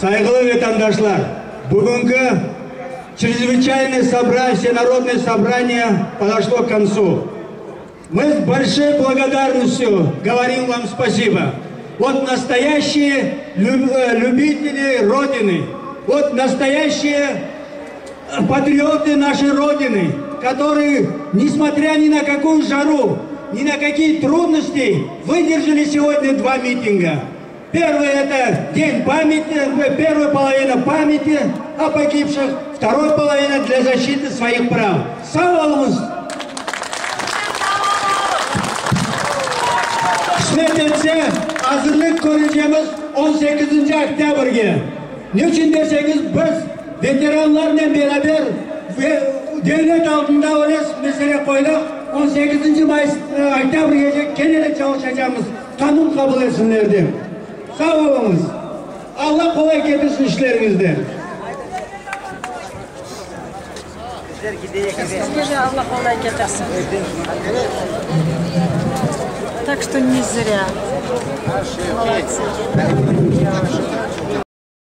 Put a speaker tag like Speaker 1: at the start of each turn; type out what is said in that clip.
Speaker 1: Saygılı vatandaşlar, bugünkü чрезвычайное собрание, всенародное собрание подошло к концу. Мы с большой благодарностью говорим вам спасибо. Вот настоящие любители Родины, вот настоящие патриоты нашей Родины, которые, несмотря ни на какую жару, ни на какие трудности, выдержали сегодня 2 митинга. Первый – это день памяти, первая половина памяти о погибших, вторая половина для защиты своих прав. Sağ olunuz. Kısmet etse hazırlık göreceğimiz 18. Oktyabır'ga. Niçin deseniz biz veteranlarla beraber ve devlet altında öyle mesele koyduk. 18. Oktyabır'ga kenara çalışacağımız kanun kabul etsinler diye. Sağ olunuz. Allah kolay getirsin işlerinizde.
Speaker 2: Скажи, Allah kolay getirsin. Так что не зря. Молодцы.